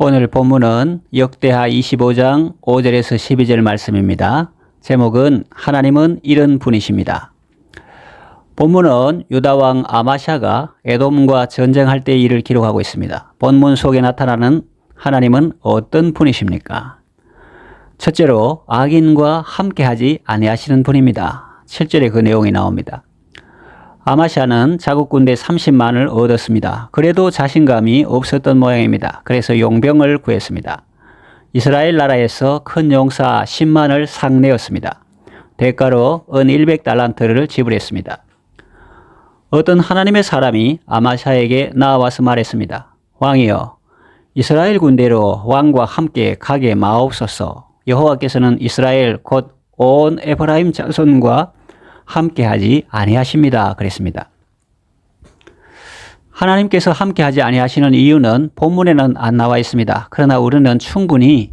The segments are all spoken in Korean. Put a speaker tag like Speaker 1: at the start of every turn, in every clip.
Speaker 1: 오늘 본문은 역대하 25장 5절에서 12절 말씀입니다. 제목은 하나님은 이런 분이십니다. 본문은 유다왕 아마샤가 에돔과 전쟁할 때의 일을 기록하고 있습니다. 본문 속에 나타나는 하나님은 어떤 분이십니까? 첫째로 악인과 함께하지 아니하시는 분입니다. 7절에 그 내용이 나옵니다. 아마샤는 자국 군대 30만을 얻었습니다. 그래도 자신감이 없었던 모양입니다. 그래서 용병을 구했습니다. 이스라엘 나라에서 큰 용사 10만을 상내었습니다. 대가로 은 100달란트를 지불했습니다. 어떤 하나님의 사람이 아마샤에게 나와서 말했습니다. 왕이여, 이스라엘 군대로 왕과 함께 가게 마옵소서. 여호와께서는 이스라엘 곧 온 에브라임 자손과 함께하지 아니하십니다. 그랬습니다. 하나님께서 함께하지 아니하시는 이유는 본문에는 안 나와 있습니다. 그러나 우리는 충분히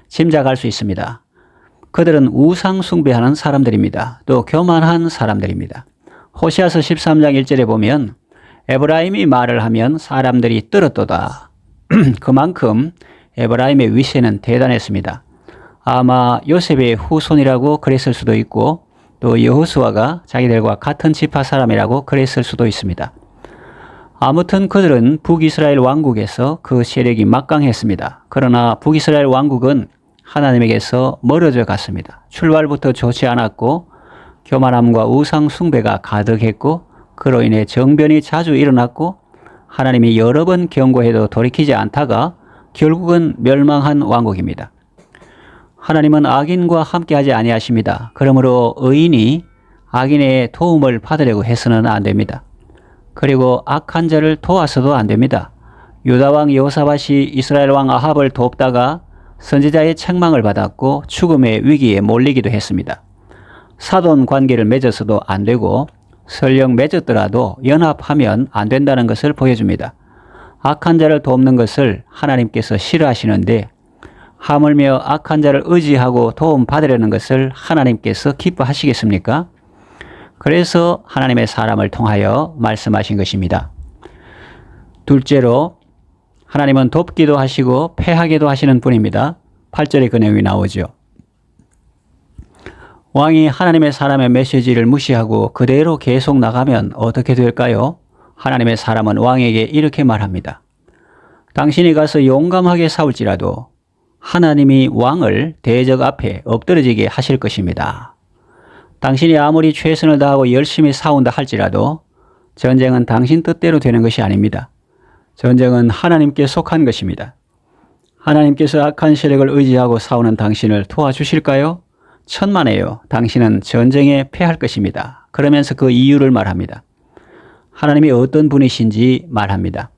Speaker 1: 짐작할 수 있습니다. 그들은 우상 숭배하는 사람들입니다. 또 교만한 사람들입니다. 호시아서 13장 1절에 보면 에브라임이 말을 하면 사람들이 떨었도다. 그만큼 에브라임의 위세는 대단했습니다. 아마 요셉의 후손이라고 그랬을 수도 있고 또 여호수아가 자기들과 같은 지파 사람이라고 그랬을 수도 있습니다. 아무튼 그들은 북이스라엘 왕국에서 그 세력이 막강했습니다. 그러나 북이스라엘 왕국은 하나님에게서 멀어져 갔습니다. 출발부터 좋지 않았고 교만함과 우상 숭배가 가득했고 그로 인해 정변이 자주 일어났고 하나님이 여러 번 경고해도 돌이키지 않다가 결국은 멸망한 왕국입니다. 하나님은 악인과 함께하지 아니하십니다. 그러므로 의인이 악인의 도움을 받으려고 해서는 안 됩니다. 그리고 악한 자를 도와서도 안 됩니다. 유다왕 여호사밧이 이스라엘 왕 아합을 돕다가 선지자의 책망을 받았고 죽음의 위기에 몰리기도 했습니다. 사돈 관계를 맺어서도 안 되고 설령 맺었더라도 연합하면 안 된다는 것을 보여줍니다. 악한 자를 돕는 것을 하나님께서 싫어하시는데 하물며 악한 자를 의지하고 도움 받으려는 것을 하나님께서 기뻐하시겠습니까? 그래서 하나님의 사람을 통하여 말씀하신 것입니다. 둘째로 하나님은 돕기도 하시고 패하기도 하시는 분입니다. 8절에 그 내용이 나오죠. 왕이 하나님의 사람의 메시지를 무시하고 그대로 계속 나가면 어떻게 될까요? 하나님의 사람은 왕에게 이렇게 말합니다. 당신이 가서 용감하게 싸울지라도 하나님이 왕을 대적 앞에 엎드러지게 하실 것입니다. 당신이 아무리 최선을 다하고 열심히 싸운다 할지라도 전쟁은 당신 뜻대로 되는 것이 아닙니다. 전쟁은 하나님께 속한 것입니다. 하나님께서 악한 세력을 의지하고 싸우는 당신을 도와주실까요? 천만에요. 당신은 전쟁에 패할 것입니다. 그러면서 그 이유를 말합니다. 하나님이 어떤 분이신지 말합니다.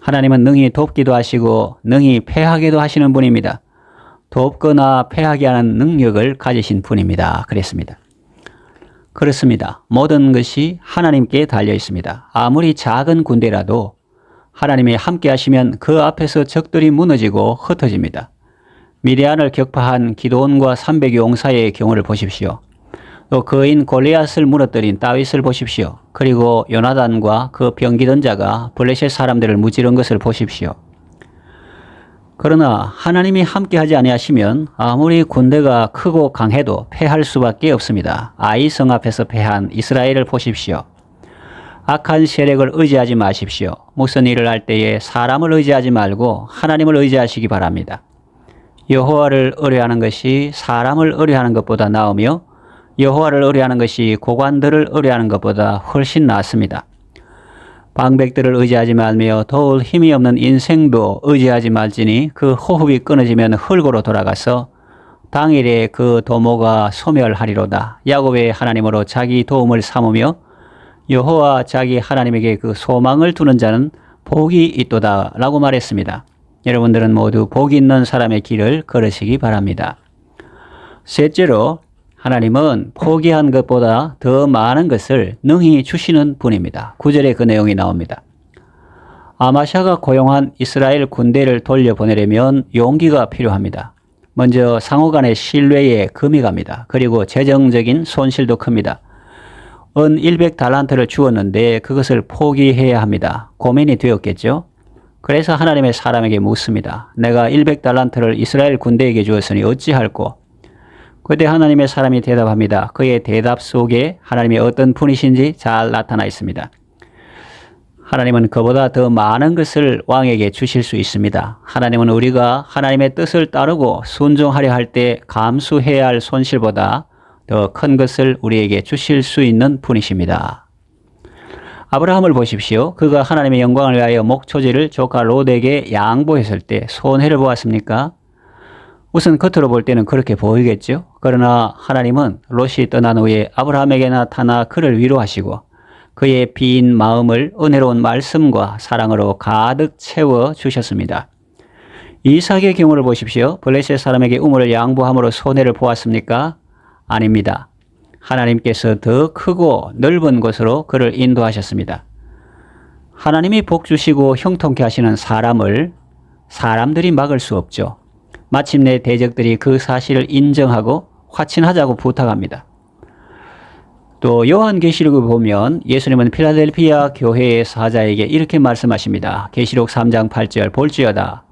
Speaker 1: 하나님은 능히 돕기도 하시고 능히 패하게도 하시는 분입니다. 돕거나 패하게 하는 능력을 가지신 분입니다. 그랬습니다. 그렇습니다. 모든 것이 하나님께 달려 있습니다. 아무리 작은 군대라도 하나님이 함께 하시면 그 앞에서 적들이 무너지고 흩어집니다. 미디안을 격파한 기드온과 300의 용사의 경우를 보십시오. 또 그인 골리앗을 무너뜨린 다윗을 보십시오. 그리고 요나단과 그 병기던 자가 블레셋 사람들을 무찌른 것을 보십시오. 그러나 하나님이 함께하지 아니하시면 아무리 군대가 크고 강해도 패할 수밖에 없습니다. 아이성 앞에서 패한 이스라엘을 보십시오. 악한 세력을 의지하지 마십시오. 무슨 일을 할 때에 사람을 의지하지 말고 하나님을 의지하시기 바랍니다. 여호와를 의뢰하는 것이 사람을 의뢰하는 것보다 나으며 여호와를 의뢰하는 것이 고관들을 의뢰하는 것보다 훨씬 낫습니다. 방백들을 의지하지 말며 도울 힘이 없는 인생도 의지하지 말지니 그 호흡이 끊어지면 흙으로 돌아가서 당일에 그 도모가 소멸하리로다. 야곱의 하나님으로 자기 도움을 삼으며 여호와 자기 하나님에게 그 소망을 두는 자는 복이 있도다 라고 말했습니다. 여러분들은 모두 복 있는 사람의 길을 걸으시기 바랍니다. 셋째로 하나님은 포기한 것보다 더 많은 것을 능히 주시는 분입니다. 9절에 그 내용이 나옵니다. 아마샤가 고용한 이스라엘 군대를 돌려보내려면 용기가 필요합니다. 먼저 상호 간의 신뢰에 금이 갑니다. 그리고 재정적인 손실도 큽니다. 은 100달란트를 주었는데 그것을 포기해야 합니다. 고민이 되었겠죠. 그래서 하나님의 사람에게 묻습니다. 내가 100달란트를 이스라엘 군대에게 주었으니 어찌할꼬? 그때 하나님의 사람이 대답합니다. 그의 대답 속에 하나님이 어떤 분이신지 잘 나타나 있습니다. 하나님은 그보다 더 많은 것을 왕에게 주실 수 있습니다. 하나님은 우리가 하나님의 뜻을 따르고 순종하려 할 때 감수해야 할 손실보다 더 큰 것을 우리에게 주실 수 있는 분이십니다. 아브라함을 보십시오. 그가 하나님의 영광을 위하여 목초지를 조카 롯에게 양보했을 때 손해를 보았습니까? 우선 겉으로 볼 때는 그렇게 보이겠죠. 그러나 하나님은 롯이 떠난 후에 아브라함에게 나타나 그를 위로하시고 그의 빈 마음을 은혜로운 말씀과 사랑으로 가득 채워 주셨습니다. 이삭의 경우를 보십시오. 블레셋 사람에게 우물을 양보함으로 손해를 보았습니까? 아닙니다. 하나님께서 더 크고 넓은 곳으로 그를 인도하셨습니다. 하나님이 복 주시고 형통케 하시는 사람을 사람들이 막을 수 없죠. 마침내 대적들이 그 사실을 인정하고 화친하자고 부탁합니다. 또 요한계시록을 보면 예수님은 필라델피아 교회의 사자에게 이렇게 말씀하십니다. 계시록 3장 8절 볼지어다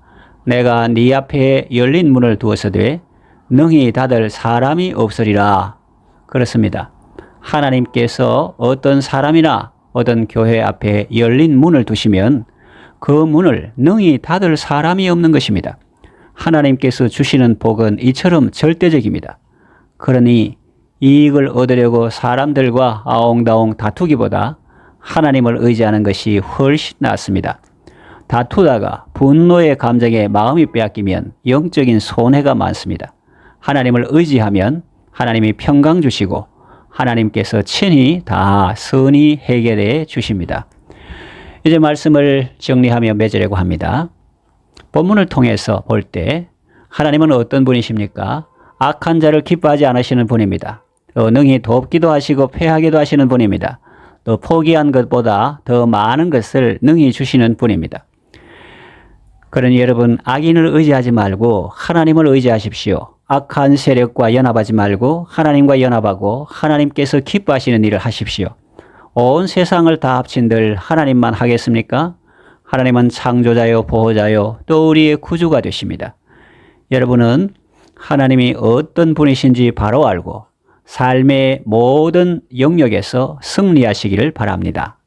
Speaker 1: 내가 네 앞에 열린 문을 두었으되 능히 닫을 사람이 없으리라. 그렇습니다. 하나님께서 어떤 사람이나 어떤 교회 앞에 열린 문을 두시면 그 문을 능히 닫을 사람이 없는 것입니다. 하나님께서 주시는 복은 이처럼 절대적입니다. 그러니 이익을 얻으려고 사람들과 아웅다웅 다투기보다 하나님을 의지하는 것이 훨씬 낫습니다. 다투다가 분노의 감정에 마음이 빼앗기면 영적인 손해가 많습니다. 하나님을 의지하면 하나님이 평강 주시고 하나님께서 친히 다 선히 해결해 주십니다. 이제 말씀을 정리하며 맺으려고 합니다. 본문을 통해서 볼 때 하나님은 어떤 분이십니까? 악한 자를 기뻐하지 않으시는 분입니다. 또 능히 돕기도 하시고 패하기도 하시는 분입니다. 또 포기한 것보다 더 많은 것을 능히 주시는 분입니다. 그러니 여러분 악인을 의지하지 말고 하나님을 의지하십시오. 악한 세력과 연합하지 말고 하나님과 연합하고 하나님께서 기뻐하시는 일을 하십시오. 온 세상을 다 합친들 하나님만 하겠습니까? 하나님은 창조자요 보호자요 또 우리의 구주가 되십니다. 여러분은 하나님이 어떤 분이신지 바로 알고 삶의 모든 영역에서 승리하시기를 바랍니다.